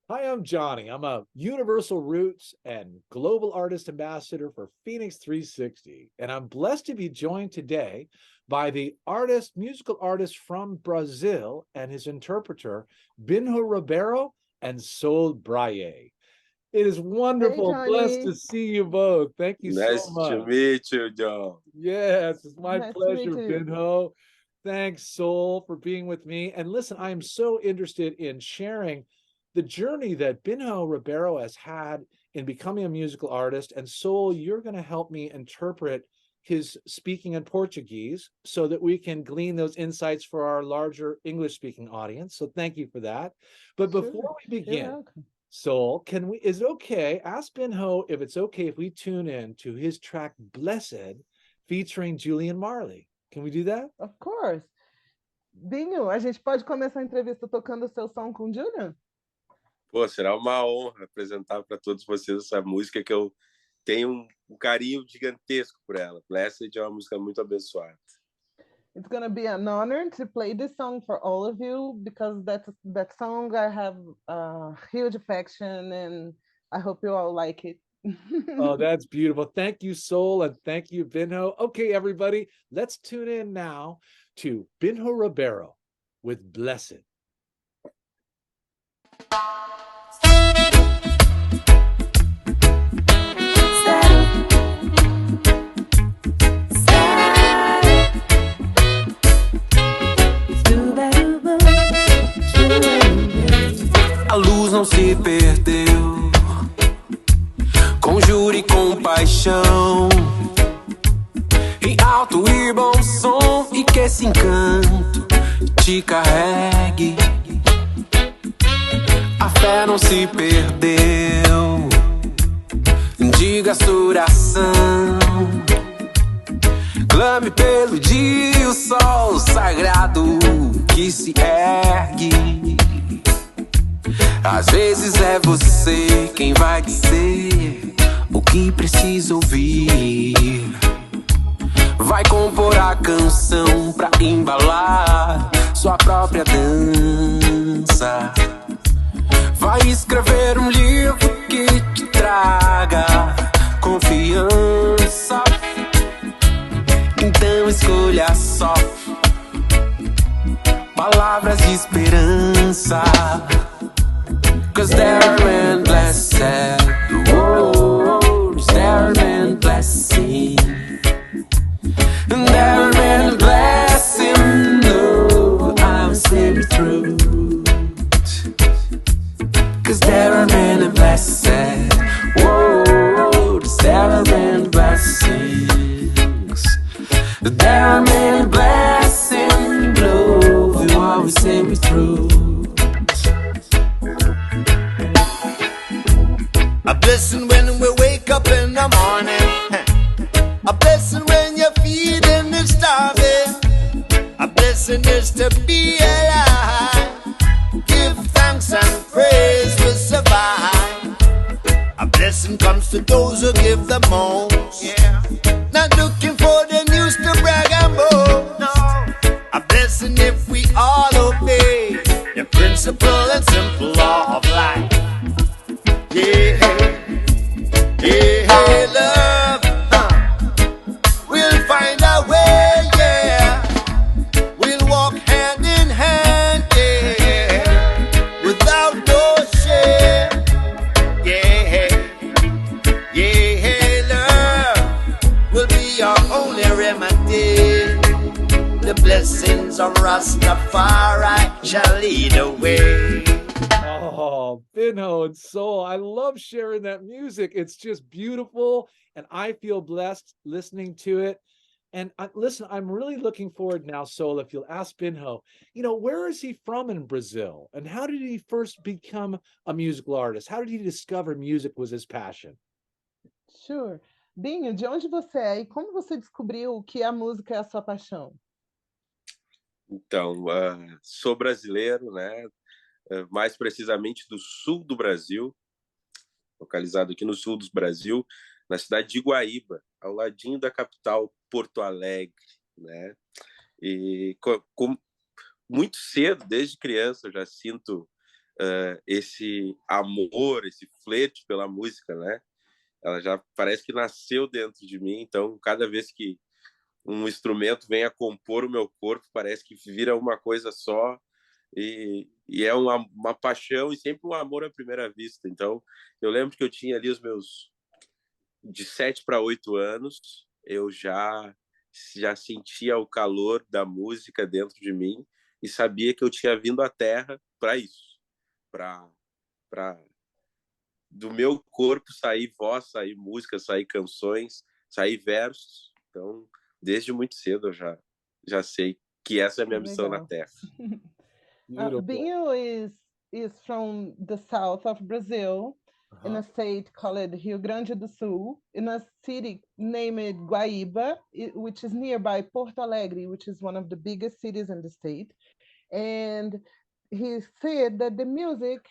Hi, I'm Johnny. I'm a Universal Roots and Global Artist Ambassador for FENIX360. And I'm blessed to be joined today by the musical artist from Brazil and his interpreter, BINHO Ribeiro and Sol Braille. It is Hey, wonderful, blessed Johnny. to see you both. Thank you so Nice to much. meet you, John. Yes, it's my Nice to meet pleasure, you. Binho. Thanks, Soul, for being with me. And listen, I am so interested in sharing the journey that Binho Ribeiro has had in becoming a musical artist. And Soul, you're going to help me interpret his speaking in Portuguese so that we can glean those insights for our larger English speaking audience. So thank you for that. But Sure. before we You're begin, welcome. Soul, is it okay? Ask Binho if it's okay if we tune in to his track Blessed featuring Julian Marley. Can we do that? Of course. Binho, a gente pode começar a entrevista tocando o seu som com o Julian? Pô, será uma honra apresentar para todos vocês essa música que eu tenho um carinho gigantesco por ela. Blessed é uma música muito abençoada. It's going to be an honor to play this song for all of you because that song I have a huge affection and I hope you all like it. Oh, that's beautiful. Thank you, Soul, and thank you, Binho. Okay, everybody, let's tune in now to Binho Ribeiro with Blessed. A luz não se perdeu. Conjure compaixão em alto e bom som, e que esse encanto te carregue. A fé não se perdeu. Diga a sua oração. Clame pelo dia, o sol sagrado que se ergue. Às vezes é você quem vai dizer o que precisa ouvir. Vai compor a canção pra embalar sua própria dança. Vai escrever um livro que te traga confiança. Então escolha só palavras de esperança. 'Cause there are many blessed words, there are many blessings, and there are many blessings, no, I will see me through. 'Cause there are many blessed words, there are many blessings, there are many blessings, no, you always see me through. A blessing when we wake up in the morning. A blessing when you're feeding and starving. A blessing is to be alive. Give thanks and praise to survive. A blessing comes to those who give the most. Not looking for the news to brag and boast. A blessing if we all obey the principle and simple law of life. Yeah, yeah, love, we'll find our way, yeah. We'll walk hand in hand, yeah, without no shame. Yeah, yeah, love will be our only remedy. The blessings of Rastafari shall lead the way. Oh, Binho and Soul, I love sharing that music. It's just beautiful, and I feel blessed listening to it. And listen, I'm really looking forward now, Soul, if you'll ask Binho, where is he from in Brazil? And how did he first become a musical artist? How did he discover music was his passion? Sure. Binho, de onde você é e como você descobriu que a música é a sua paixão? Então, sou brasileiro, né? Mais precisamente do sul do Brasil, localizado aqui no sul do Brasil, na cidade de Guaíba, ao ladinho da capital Porto Alegre, né? E muito cedo, desde criança, eu já sinto esse amor, esse flerte pela música, né? Ela já parece que nasceu dentro de mim, então cada vez que um instrumento vem a compor o meu corpo, parece que vira uma coisa só, e é uma paixão e sempre um amor à primeira vista. Então, eu lembro que eu tinha ali os meus de 7 para 8 anos, eu já sentia o calor da música dentro de mim e sabia que eu tinha vindo à Terra para isso, para do meu corpo sair voz, sair música, sair canções, sair versos. Então, desde muito cedo eu já sei que essa é a minha missão na Legal. Terra. Beautiful. BINHO is from the south of Brazil, in a state called Rio Grande do Sul, in a city named Guaíba, which is nearby Porto Alegre, which is one of the biggest cities in the state. And he said that the music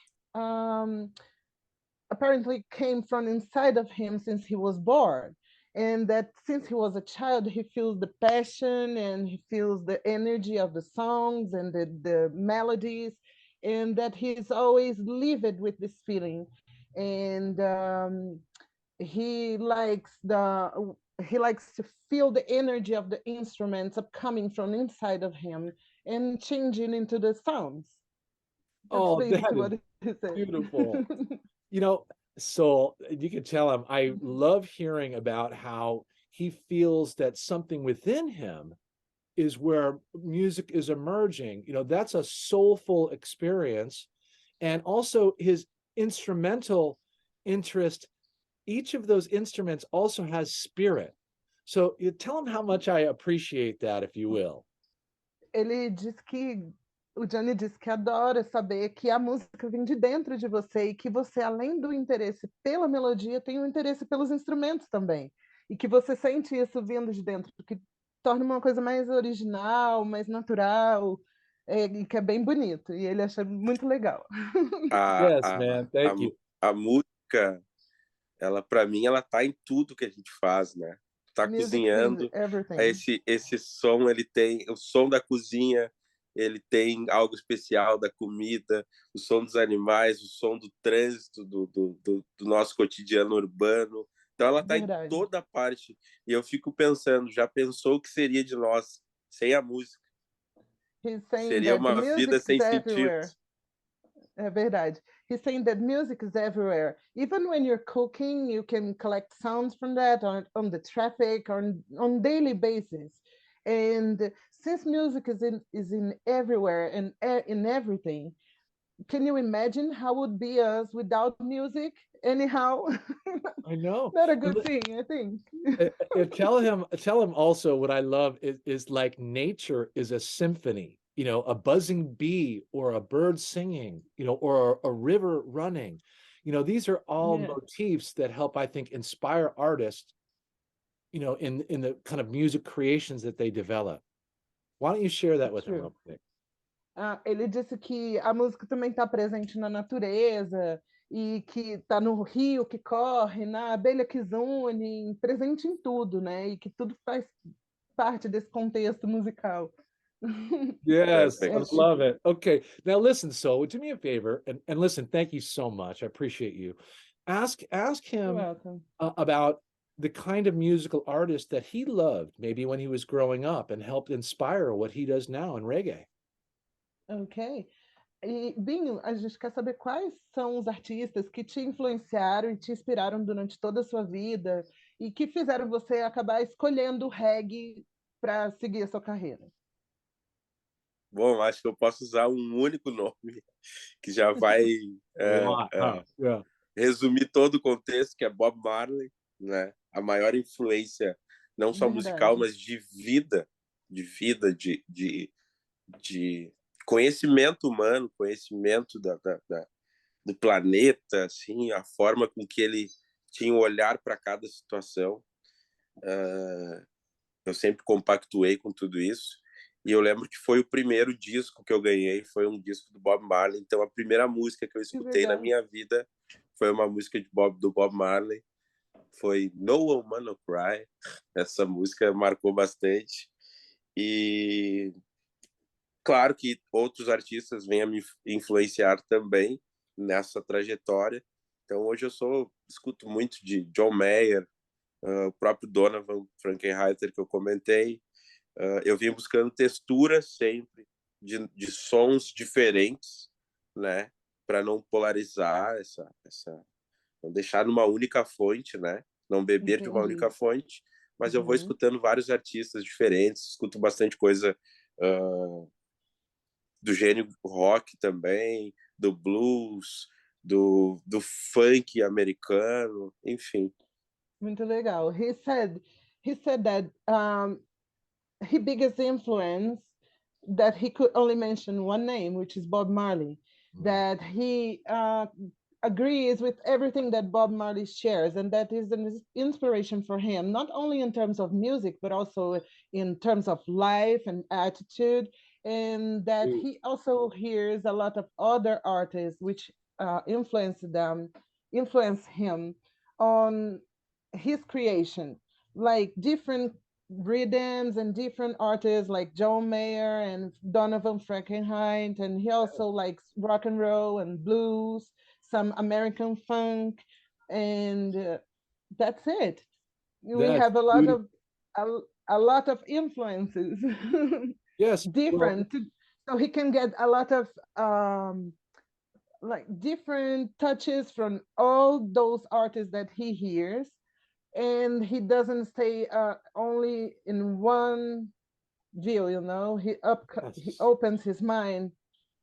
apparently came from inside of him since he was born. And that since he was a child, he feels the passion and he feels the energy of the songs and the melodies, and that he's always lived with this feeling. And he likes to feel the energy of the instruments coming from inside of him and changing into the sounds. That's Oh, basically that what is he said. beautiful. You know, so you can tell him, I love hearing about how he feels that something within him is where music is emerging. You know, that's a soulful experience. And also his instrumental interest, each of those instruments also has spirit. So you tell him how much I appreciate that, if you will. Ele diz que o Johnny diz que adora saber que a música vem de dentro de você e que você, além do interesse pela melodia, tem um interesse pelos instrumentos também. E que você sente isso vindo de dentro, que torna uma coisa mais original, mais natural, e que é bem bonito. E ele acha muito legal. A, Yes, a, man. a, Thank you. a música, ela para mim, ela tá em tudo que a gente faz, né? Tá Music is cozinhando, everything. esse som, ele tem o som da cozinha, ele tem algo especial da comida, o som dos animais, o som do trânsito, do nosso cotidiano urbano. Então ela tá em Verdade. toda parte. E eu fico pensando, já pensou o que seria de nós sem a música? He's saying Seria that the uma vida music sem is sentido. everywhere. É verdade. He's saying that music is everywhere. Even when you're cooking, you can collect sounds from that on the traffic, on daily basis. And since music is in everywhere and in everything, can you imagine how would be us without music? Anyhow, I know. not a good thing, I think. Tell him also what I love is like nature is a symphony, you know, a buzzing bee or a bird singing, you know, or a river running. You know, these are all Yeah. motifs that help, I think, inspire artists, you know, in the kind of music creations that they develop. Why don't you share that with him True. real quick? Ele disse que a música também está presente na natureza e que está no rio que corre, na abelha que zune, presente em tudo, né? E que tudo faz parte desse contexto musical. Yes, I Perfect. love it. Okay, now listen. So do me a favor and listen. Thank you so much. I appreciate you. Ask You're him welcome. about the kind of musical artist that he loved, maybe when he was growing up, and helped inspire what he does now in reggae. Ok. E, Binho, a gente quer saber quais são os artistas que te influenciaram e te inspiraram durante toda a sua vida e que fizeram você acabar escolhendo o reggae para seguir a sua carreira. Bom, acho que eu posso usar um único nome que já vai Yeah. resumir todo o contexto, que é Bob Marley, né? A maior influência, não só musical, Verdade. mas de vida, de conhecimento humano, conhecimento do planeta, assim, a forma com que ele tinha um olhar para cada situação. Eu sempre compactuei com tudo isso. E eu lembro que foi o primeiro disco que eu ganhei, foi um disco do Bob Marley. Então, a primeira música que eu escutei na minha vida foi uma música do Bob Marley. Foi No Woman No Cry. Essa música marcou bastante. E claro que outros artistas vêm a me influenciar também nessa trajetória. Então hoje eu escuto muito de John Mayer, o próprio Donovan Frankenreiter que eu comentei. Eu vim buscando texturas sempre de sons diferentes, né, para não polarizar não deixar numa única fonte, né, não beber de uma única fonte, mas eu vou escutando vários artistas diferentes, escuto bastante coisa do gênero rock também, do blues, do funk americano, enfim. Muito legal. He said that his biggest influence, that he could only mention one name, which is Bob Marley, that he agrees with everything that Bob Marley shares, and that is an inspiration for him, not only in terms of music, but also in terms of life and attitude, and that he also hears a lot of other artists which influence him on his creation, like different rhythms and different artists like John Mayer and Donovan Frankenheit, and he also likes rock and roll and blues, some American funk, and that's it. We That's have a lot beautiful. of a lot of influences, Yes, different, so he can get a lot of like different touches from all those artists that he hears, and he doesn't stay only in one view, you know. He opens his mind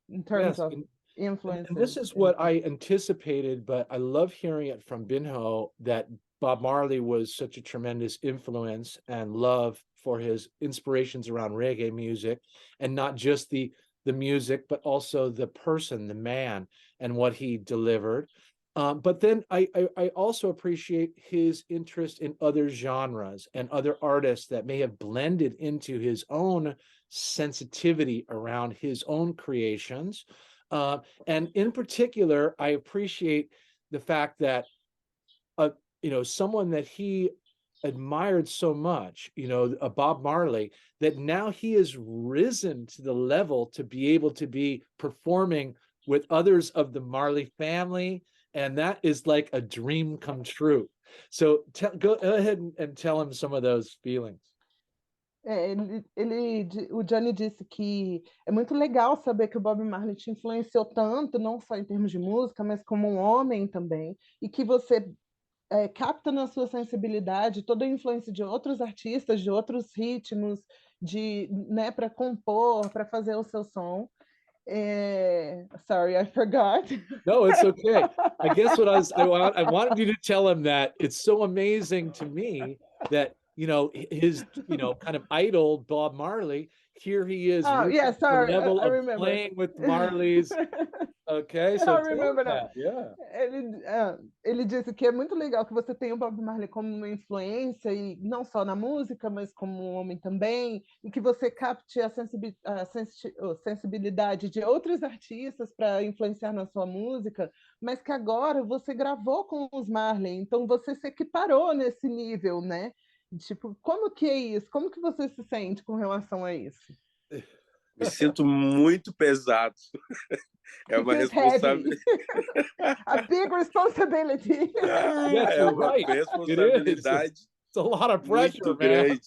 in terms of influences. And this is what I anticipated, but I love hearing it from Binho that Bob Marley was such a tremendous influence and love for his inspirations around reggae music, and not just the music, but also the person, the man, and what he delivered. But then I also appreciate his interest in other genres and other artists that may have blended into his own sensitivity around his own creations. And in particular, I appreciate the fact that, someone that he admired so much, Bob Marley, that now he has risen to the level to be able to be performing with others of the Marley family. And that is like a dream come true. So go ahead and tell him some of those feelings. O Johnny disse que é muito legal saber que o Bob Marley te influenciou tanto, não só em termos de música, mas como um homem também, e que você capta na sua sensibilidade toda a influência de outros artistas, de outros ritmos, né, para compor, para fazer o seu som. Sorry, I forgot. No, it's okay. I guess I wanted you to tell him that it's so amazing to me that his kind of idol Bob Marley, here he is yeah, sorry, the level I of remember. playing with Marley's. Okay, so I remember that. Yeah. Ele disse que é muito legal que você tenha o Bob Marley como uma influência, e não só na música, mas como um homem também, e que você capte a sensibilidade de outros artistas para influenciar na sua música, mas que agora você gravou com os Marley, então você se equiparou nesse nível, né? Tipo, como que é isso? Como que você se sente com relação a isso? Me sinto muito pesado. É uma responsabilidade. A big responsibility. É uma responsabilidade. It's a lot of pressure, muito grande.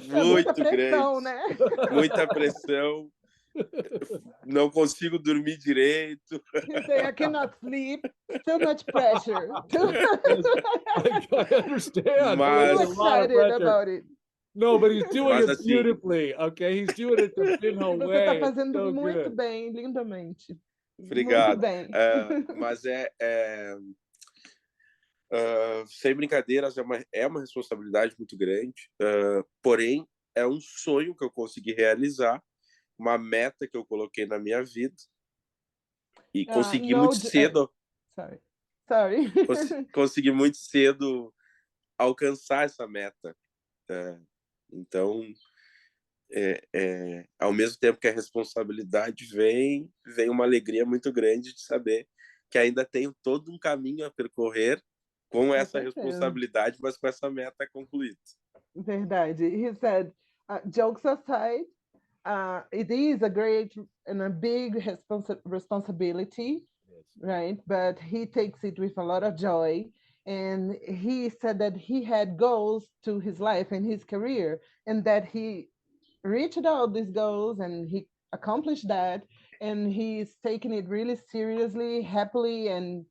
Muito pressão, grande. Né? Muita pressão. Não consigo dormir direito. You say, I cannot sleep. Too much pressure. I understand. Mas, I'm excited about it. No, but he's doing it beautifully, okay? He's doing it the Binho way. Você está fazendo so muito good. bem, lindamente. Obrigado. Muito bem. Mas sem brincadeiras, é uma responsabilidade muito grande. Porém, é um sonho que eu consegui realizar, uma meta que eu coloquei na minha vida e consegui muito cedo. Sorry. Consegui muito cedo alcançar essa meta. Então, ao mesmo tempo que a responsabilidade vem uma alegria muito grande de saber que ainda tenho todo um caminho a percorrer com essa responsabilidade, mas com essa meta concluída. Verdade. He said, jokes aside, it is a great and a big responsibility, right? But he takes it with a lot of joy. And he said that he had goals to his life and his career, and that he reached all these goals and he accomplished that. And he's taking it really seriously, happily, and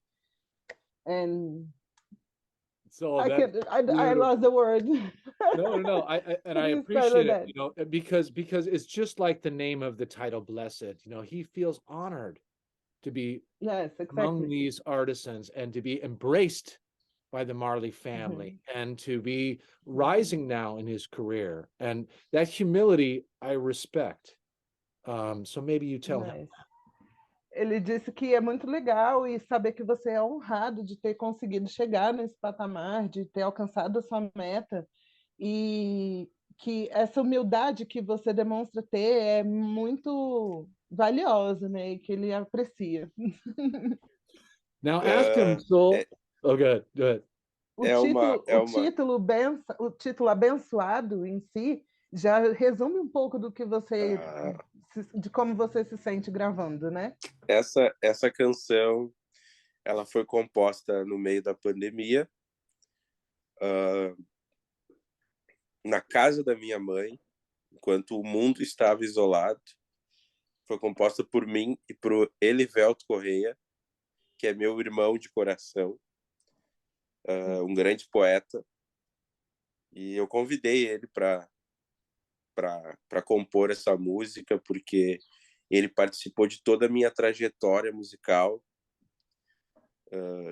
So I that's can I beautiful. lost the word. No. And To I describe appreciate it, that. because it's just like the name of the title, Blessed. He feels honored to be Yes, among exactly. these artisans and to be embraced by the Marley family Mhm. and to be Mhm. rising now in his career. And that humility I respect. So maybe you tell him. Nice. Ele disse que é muito legal e saber que você é honrado de ter conseguido chegar nesse patamar, de ter alcançado a sua meta e que essa humildade que você demonstra ter é muito valiosa, né? E que ele aprecia. Now ask him, Uh, Soul. é, Oh, good, good. é uma, O título abençoado em si já resume um pouco do que você, uh, de como você se sente gravando, né? essa canção, ela foi composta no meio da pandemia, uh, na casa da minha mãe, enquanto o mundo estava isolado. Foi composta por mim e por Elivelto Correia, que é meu irmão de coração, um grande poeta. E eu convidei ele para compor essa música, porque ele participou de toda a minha trajetória musical,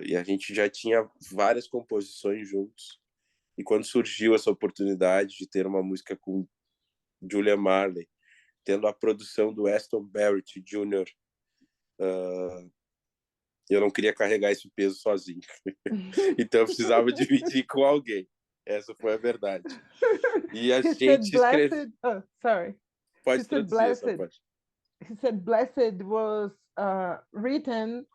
e a gente já tinha várias composições juntos. E quando surgiu essa oportunidade de ter uma música com Julia Marley, tendo a produção do Aston Barrett Jr., eu não queria carregar esse peso sozinho. Então eu precisava dividir com alguém. Essa foi a verdade. E a He said gente escreveu... blessed. Oh, sorry. He Pode said traduzir essa blessed. parte. He said blessed was written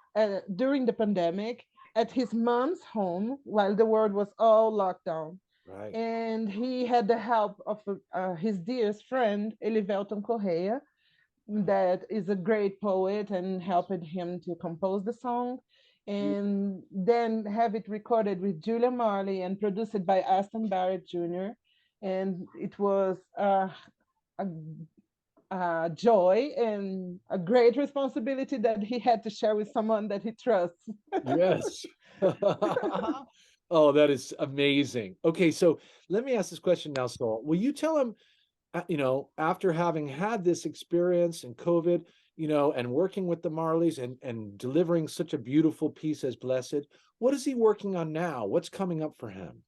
during the pandemic at his mom's home while the world was all locked down. Right. And he had the help of his dearest friend, Elivelton Correia, that is a great poet and helped him to compose the song. And then have it recorded with Julia Marley and produced by Aston Barrett Jr. And it was a joy and a great responsibility that he had to share with someone that he trusts. Yes. Oh, that is amazing. Okay, so let me ask this question now, Saul. Will you tell him, after having had this experience in COVID, and working with the Marleys and delivering such a beautiful piece as Blessed, what is he working on now? What's coming up for him?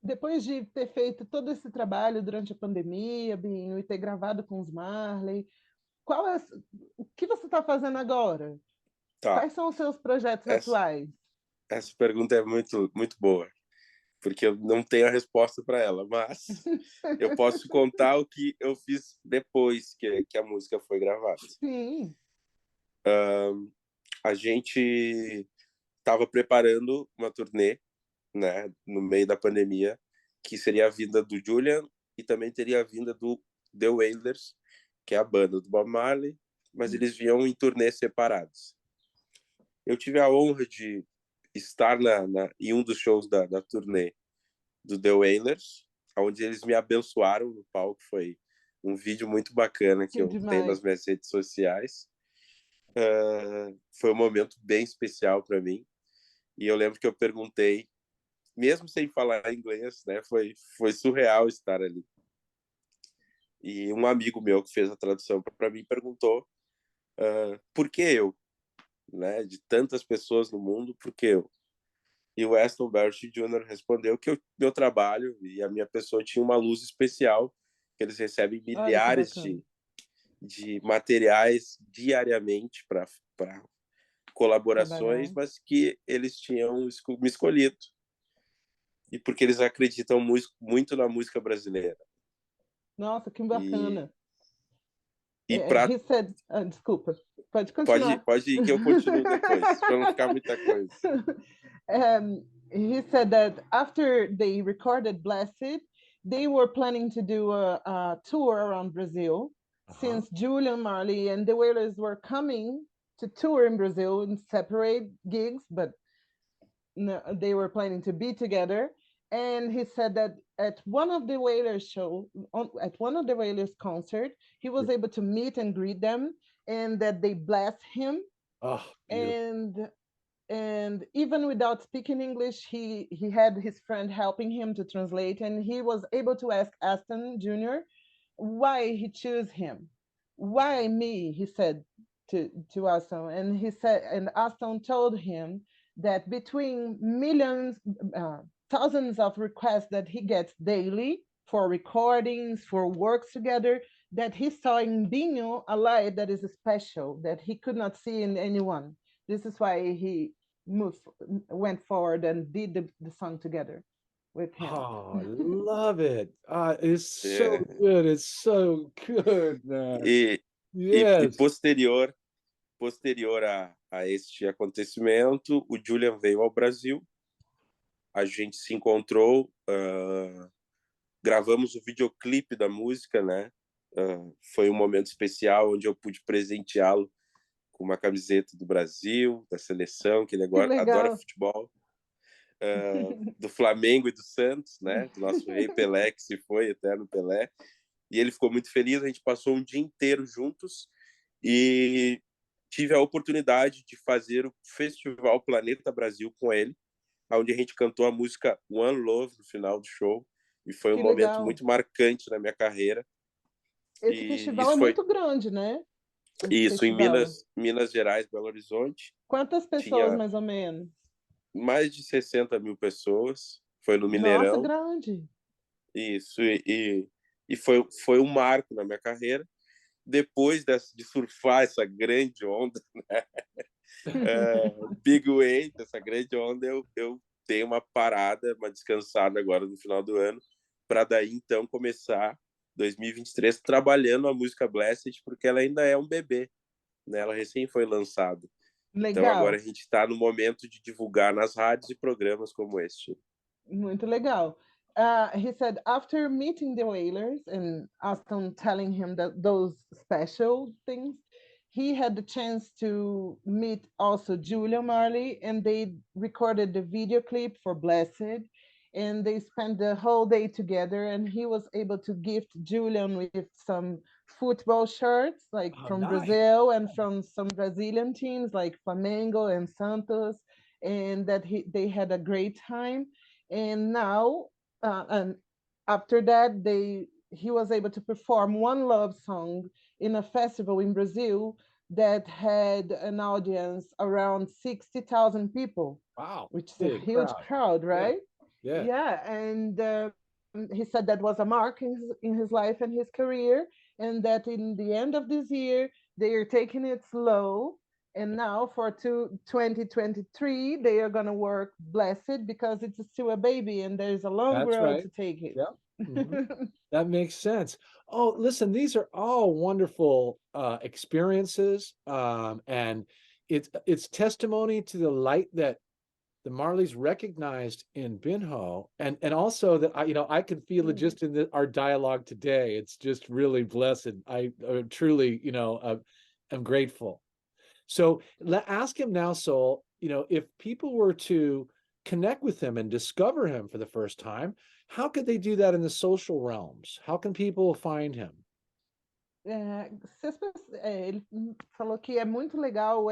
Depois de ter feito todo esse trabalho durante a pandemia, Binho, e ter gravado com os Marley, o que você está fazendo agora? Tá. Quais são os seus projetos atuais? Essa pergunta é muito, muito boa, porque eu não tenho a resposta para ela, mas eu posso contar o que eu fiz depois que a música foi gravada. Sim. A gente estava preparando uma turnê, né, no meio da pandemia, que seria a vinda do Julian e também teria a vinda do The Wailers, que é a banda do Bob Marley, mas eles vinham em turnês separados. Eu tive a honra de estar em um dos shows da turnê do The Wailers, onde eles me abençoaram no palco. Foi um vídeo muito bacana que eu tenho nas minhas redes sociais. Foi um momento bem especial para mim. E eu lembro que eu perguntei, mesmo sem falar inglês, né? Foi surreal estar ali. E um amigo meu que fez a tradução para mim perguntou por que eu? Né? De tantas pessoas no mundo, por que eu? E o Aston Barrett Jr. respondeu que meu trabalho e a minha pessoa tinha uma luz especial, que eles recebem milhares de materiais diariamente para colaborações, mas que eles tinham me escolhido. E porque eles acreditam muito na música brasileira. Nossa, que bacana. He said, desculpa, pode continuar. Pode ir que eu continuo depois, para não ficar muita coisa. He said that after they recorded Blessed, they were planning to do a tour around Brazil, Uh-huh. since Julian Marley and the Wailers were coming to tour in Brazil in separate gigs, but no, they were planning to be together. And he said that at one of the Wailers at one of the Wailers concert, he was able to meet and greet them, and that they blessed him. Oh, beautiful. And even without speaking English, he had his friend helping him to translate, and he was able to ask Aston Jr. why he chose him. Why me? He said to Aston, and he said, and Aston told him that between millions, uh, thousands of requests that he gets daily for recordings, for works together, that he saw in Binho a light that is special that he could not see in anyone. This is why he moved, went forward and did the song together with him. Oh, I love it. It's so É. good. It's so good, man. E, e Yes. posterior a este acontecimento, o Julian veio ao Brasil, a gente se encontrou, gravamos o videoclipe da música, né? Foi um momento especial onde eu pude presenteá-lo com uma camiseta do Brasil, da seleção, que ele Que agora adora legal. futebol, do Flamengo e do Santos, né? Do nosso rei Pelé, que se foi, eterno Pelé. E ele ficou muito feliz, a gente passou um dia inteiro juntos e tive a oportunidade de fazer o Festival Planeta Brasil com ele, onde a gente cantou a música One Love no final do show, e foi um Que momento legal. muito marcante na minha carreira. Esse E festival é isso foi muito grande, né? Esse isso em festival. Minas Gerais, Belo Horizonte. Quantas pessoas, Tinha mais ou menos? mais de 60 mil pessoas, foi no Nossa, Mineirão. grande. Isso, e foi um marco na minha carreira. Depois de surfar essa grande onda, big wave, essa grande onda, eu dei uma parada, uma descansada agora no final do ano, para daí então começar 2023 trabalhando a música Blessed, porque ela ainda é um bebê, né? Ela recém foi lançada. Então agora a Legal. gente está no momento de divulgar nas rádios e programas como este. Muito legal. He said after meeting the Wailers and Aston telling him that those special things, he had the chance to meet also Julia Marley, and they recorded the video clip for Blessed, and they spent the whole day together. And he was able to gift Julian with some football shirts, like Oh, from nice. Brazil and from some Brazilian teams like Flamengo and Santos, and that they had a great time. And now, and after that, he was able to perform one love song in a festival in Brazil that had an audience around 60,000 people, Wow. which is a Big huge crowd. crowd, Yeah. right? Yeah. Yeah, and he said that was a mark in his life and his career, and that in the end of this year, they are taking it slow. And now for 2023, they are going to work Blessed because it's still a baby and there's a long That's road right. to take it. Yeah. Mhm. That makes sense. Oh, listen, these are all wonderful experiences, and it's testimony to the light that the Marleys recognized in Binho, and also that I can feel it just in our dialogue today. It's just really blessed. I truly, am grateful. So ask him now, Soul, if people were to connect with him and discover him for the first time, how could they do that in the social realms? How can people find him? Ele falou que é muito legal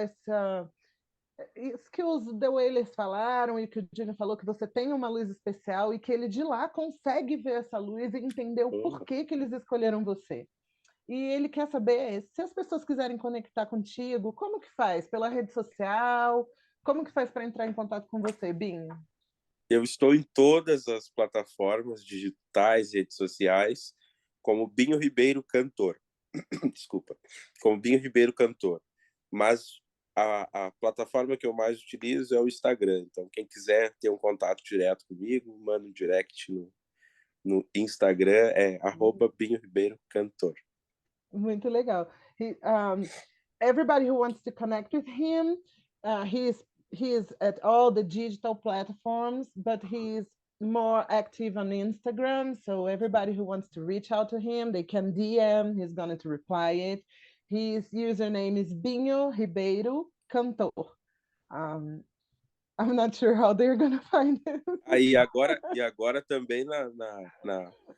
isso que os The Wailers falaram e que o Junior falou, que você tem uma luz especial e que ele de lá consegue ver essa luz e entender o porquê que eles escolheram você. E ele quer saber se as pessoas quiserem conectar contigo, como que faz? Pela rede social? Como que faz para entrar em contato com você, Binho? Eu estou em todas as plataformas digitais e redes sociais como Binho Ribeiro Cantor. Desculpa. Como Binho Ribeiro Cantor. Mas a plataforma que eu mais utilizo é o Instagram. Então, quem quiser ter um contato direto comigo, manda um direct no Instagram, é @Binho Ribeiro Cantor. Muito legal. Everybody who wants to connect with him, he is at all the digital platforms, but he is more active on Instagram. So everybody who wants to reach out to him, they can DM. He's going to reply it. His username is BINHO RIBEIRO Cantor. Um, I'm not sure how they're going to find him. E agora também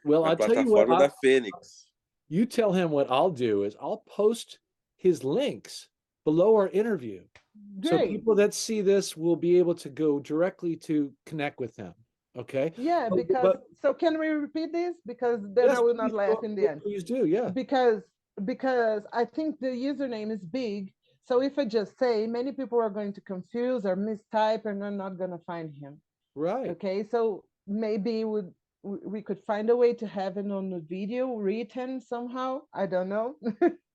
Well, na I'll tell you what, plataforma da Fênix. you tell him what I'll do is I'll post his links below our interview. So Great. people that see this will be able to go directly to connect with him. Okay. Yeah, because so can we repeat this? Because then yes, I will not laugh in the end. please do. Yeah. Because I think the username is big. So if I just say, many people are going to confuse or mistype and are not going to find him. Right. Okay, so maybe we could find a way to have it on the video written somehow. I don't know.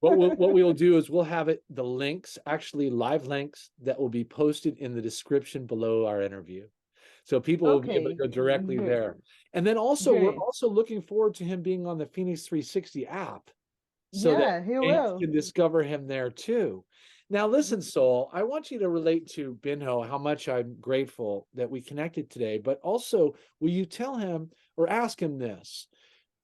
What we will do is we'll have it, the links, actually live links that will be posted in the description below our interview. So people will be able to go directly there. And then also, we're also looking forward to him being on the FENIX360 app. So that he fans will. can discover him there too. Now, listen, Soul, I want you to relate to BINHO how much I'm grateful that we connected today, but also will you tell him or ask him this?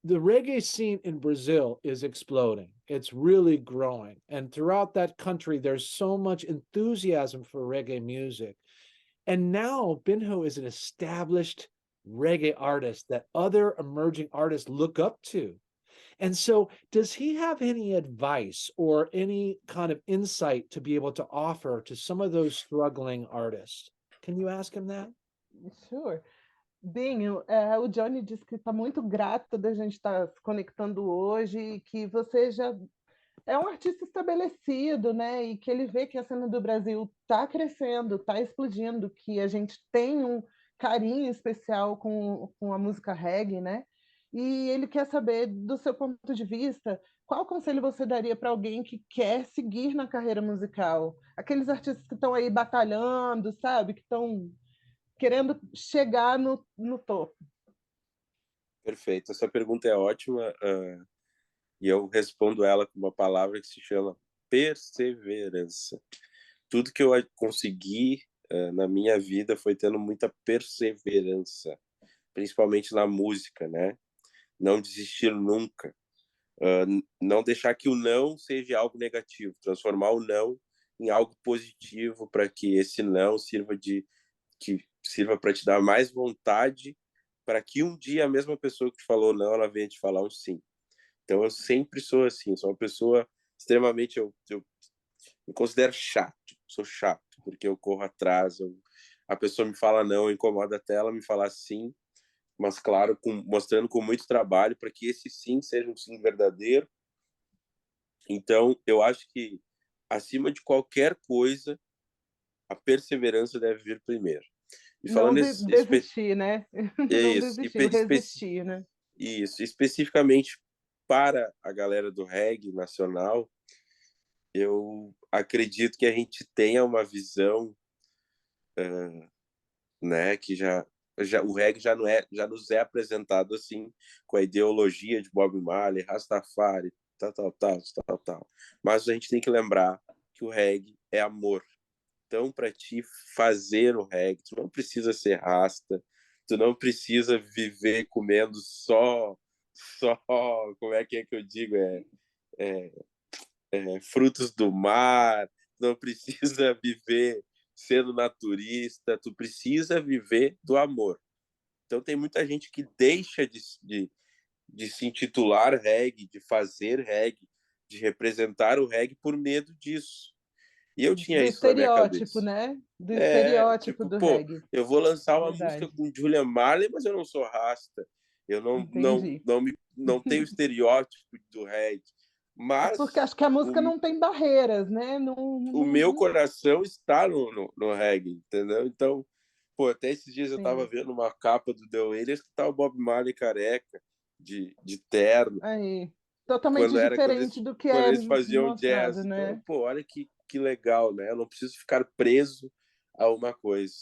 The reggae scene in Brazil is exploding. It's really growing. And throughout that country, there's so much enthusiasm for reggae music. And now BINHO is an established reggae artist that other emerging artists look up to. And so, does he have any advice or any kind of insight to be able to offer to some of those struggling artists? Can you ask him that? Sure. Bem, o Johnny disse que está muito grato da gente estar se conectando hoje e que você já é um artista estabelecido, né? E que ele vê que a cena do Brasil está crescendo, está explodindo, que a gente tem um carinho especial com a música reggae, né? E ele quer saber, do seu ponto de vista, qual conselho você daria para alguém que quer seguir na carreira musical? Aqueles artistas que estão aí batalhando, sabe? Que estão querendo chegar no topo. Perfeito. Essa pergunta é ótima e eu respondo ela com uma palavra que se chama perseverança. Tudo que eu consegui na minha vida foi tendo muita perseverança, principalmente na música, né? Não desistir nunca. Não deixar que o não seja algo negativo, transformar o não em algo positivo para que esse não sirva para te dar mais vontade, para que um dia a mesma pessoa que te falou não, ela venha te falar um sim. Então eu sempre sou assim, sou uma pessoa extremamente, eu me considero chato, sou chato, porque eu corro atrás, a pessoa me fala não, incomoda até ela me falar sim, mas claro, mostrando com muito trabalho para que esse sim seja um sim verdadeiro. Então eu acho que acima de qualquer coisa, a perseverança deve vir primeiro. E não desistir, né? Não desistir, resistir, né? Isso, especificamente para a galera do reggae nacional, eu acredito que a gente tenha uma visão, né, que o reggae já nos é apresentado assim, com a ideologia de Bob Marley, Rastafari, tal. Mas a gente tem que lembrar que o reggae é amor. Então, para te fazer o reggae, tu não precisa ser rasta, tu não precisa viver comendo só, como é que eu digo, frutos do mar, não precisa viver sendo naturista, tu precisa viver do amor. Então, tem muita gente que deixa de se intitular reggae, de fazer reggae, de representar o reggae por medo disso. E eu tinha isso na minha cabeça. Né? Do estereótipo do reggae. Eu vou lançar uma música com Julia Marley, mas eu não sou rasta. Eu não tenho estereótipo do reggae. Mas porque acho que a música não tem barreiras, né? O meu coração está no reggae, entendeu? Então, até esses dias eu estava vendo uma capa do The Wailers que tá o Bob Marley careca, de terno. Aí. Totalmente diferente do que quando eles faziam mostrado, jazz. né? Então, olha que legal, né? Eu não preciso ficar preso a uma coisa.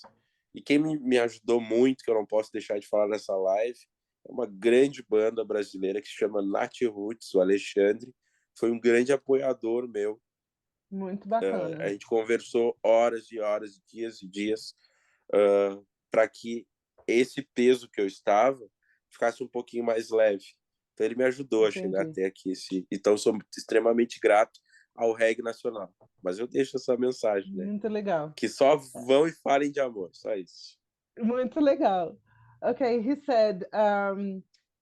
E quem me ajudou muito, que eu não posso deixar de falar nessa live, é uma grande banda brasileira que se chama Nat Roots, o Alexandre. Foi um grande apoiador meu. Muito bacana. A gente conversou horas e horas, dias e dias, para que esse peso que eu estava ficasse um pouquinho mais leve. Então ele me ajudou a chegar Entendi. até aqui. Então sou extremamente grato ao reggae nacional. Mas eu deixo essa mensagem, né? Muito legal. Que só vão e falem de amor, só isso. Muito legal. Okay, he said,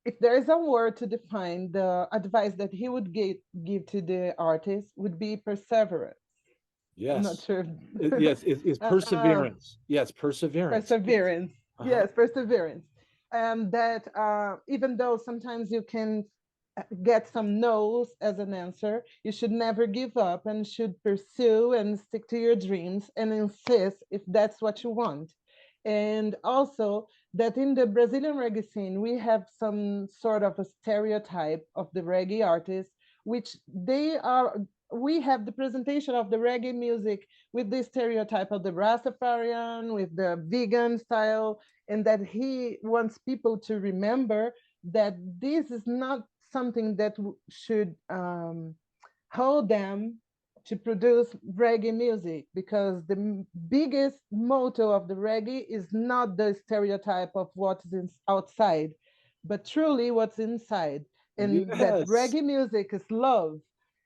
if there is a word to define the advice that he would give to the artist would be perseverance. I'm not Yes. sure. Yes, it's perseverance. Yes, perseverance. Perseverance. Uh-huh. Yes, perseverance. That even though sometimes you can get some no's as an answer, you should never give up and should pursue and stick to your dreams and insist if that's what you want. And also that in the Brazilian reggae scene, we have some sort of a stereotype of the reggae artists, which we have the presentation of the reggae music with the stereotype of the Rastafarian, with the vegan style, and that he wants people to remember that this is not something that should hold them to produce reggae music, because the biggest motto of the reggae is not the stereotype of what's outside, but truly what's inside. And that Yes, reggae music is love.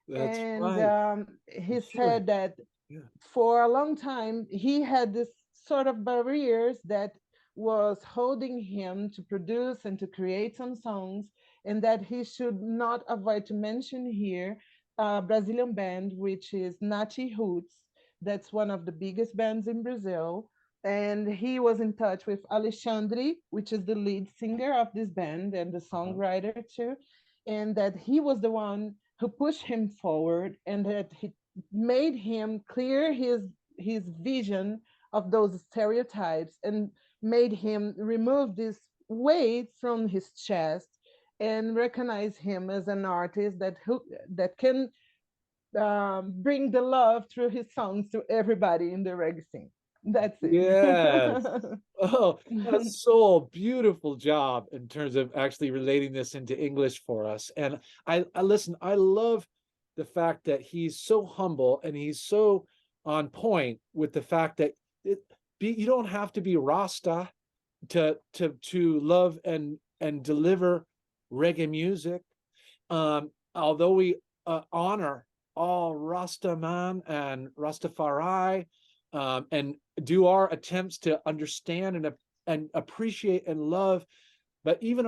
that's And right. he Healing. said that Yeah. for a long time, he had this sort of barriers that was holding him to produce and to create some songs, and that he should not avoid to mention here a Brazilian band, which is Nachi Roots. That's one of the biggest bands in Brazil. And he was in touch with Alexandre, which is the lead singer of this band and the songwriter too. And that he was the one who pushed him forward, and that he made him clear his vision of those stereotypes and made him remove this weight from his chest and recognize him as an artist that can bring the love through his songs to everybody in the reggae scene. That's it. Yes. Oh, that's so a beautiful job in terms of actually relating this into English for us. And I listen, I love the fact that he's so humble and he's so on point with the fact that you don't have to be Rasta to love and deliver reggae music. Although we honor all Rastaman and Rastafari, and do our attempts to understand and appreciate and love, but even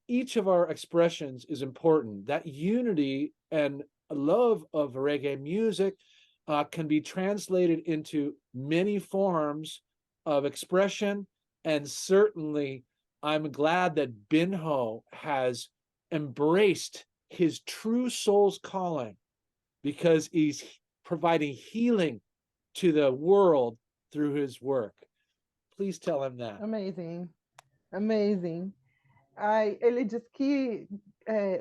each of our expressions is important. That unity and love of reggae music can be translated into many forms of expression, and certainly I'm glad that BINHO has embraced his true soul's calling, because he's providing healing to the world through his work. Please tell him that. Amazing. Amazing. Ele disse que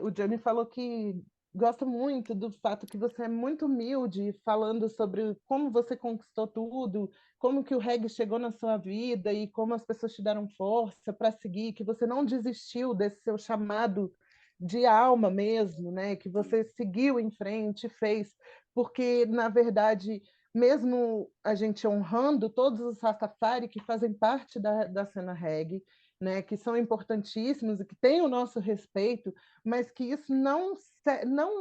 o Johnny falou que gosta muito do fato que você é muito humilde, falando sobre como você conquistou tudo, como que o reggae chegou na sua vida e como as pessoas te deram força para seguir, que você não desistiu desse seu chamado de alma mesmo, né? Que você seguiu em frente, fez, porque na verdade, mesmo a gente honrando todos os Rastafari que fazem parte da cena reggae, né, que são importantíssimos e que têm o nosso respeito, mas que isso não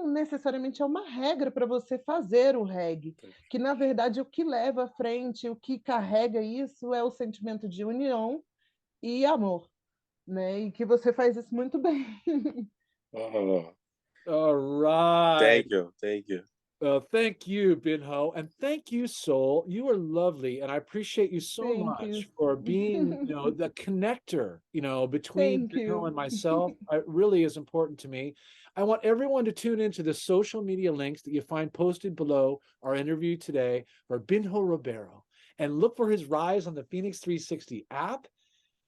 necessariamente é uma regra para você fazer o reggae, que na verdade o que leva à frente, o que carrega isso é o sentimento de união e amor, né, e que você faz isso muito bem. All right. Thank you. Thank you, BINHO, and thank you, Soul. You are lovely, and I appreciate you so much for being, the connector, between BINHO and myself. It really is important to me. I want everyone to tune into the social media links that you find posted below our interview today for BINHO Ribeiro, and look for his rise on the FENIX360 app.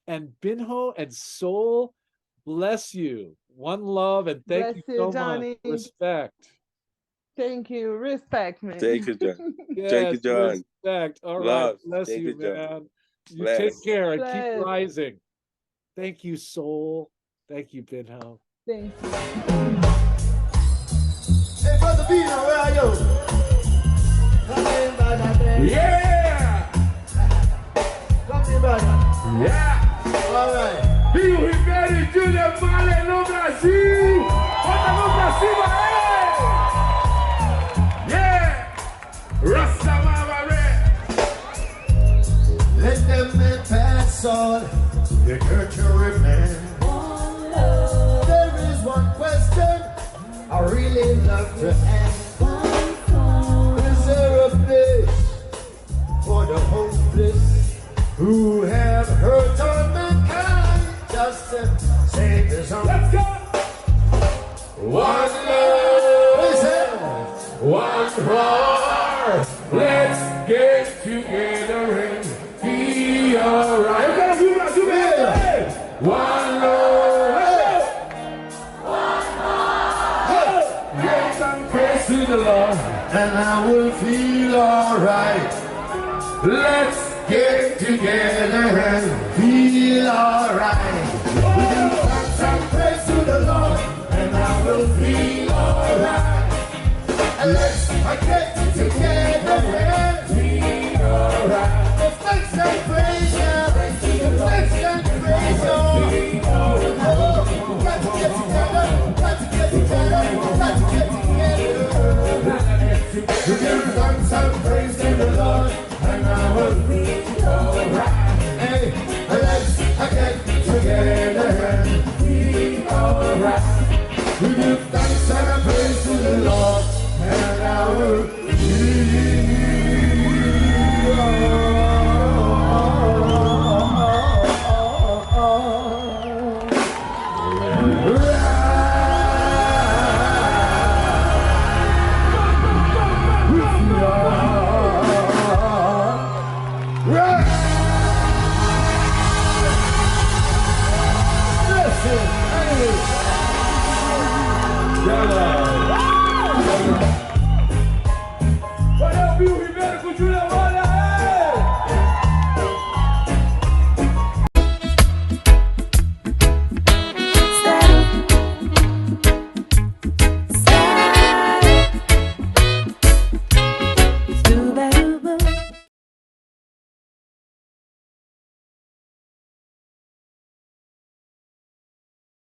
And BINHO and Soul, bless you. One love, and thank you so Johnny. much. Respect. Thank you. Respect, man. Thank you, John. Yes, thank you, John. Respect. All Love. right. Bless Thank you, you, John. man. You Bless. take care and Bless. keep rising. Thank you, Soul. Thank you, BINHO. Thank you. Hey, Brother BINHO, where are you? Come in, brother. Yeah! Come in, brother. Yeah! All really love to ask, is there a place for the hopeless who have hurt on mankind? Just to save his own. Let's go! One love, one heart. Let's get together and be alright. One love, one heart. Give some praise to the Lord, and I will feel alright. Let's get together and feel alright. We can sing some praise to the Lord, and I will feel alright. And let's get together and feel alright. Let's make some praise now. Let's make some praise on. Got to get together. Got to get together. Got to get together. We can sing some praise.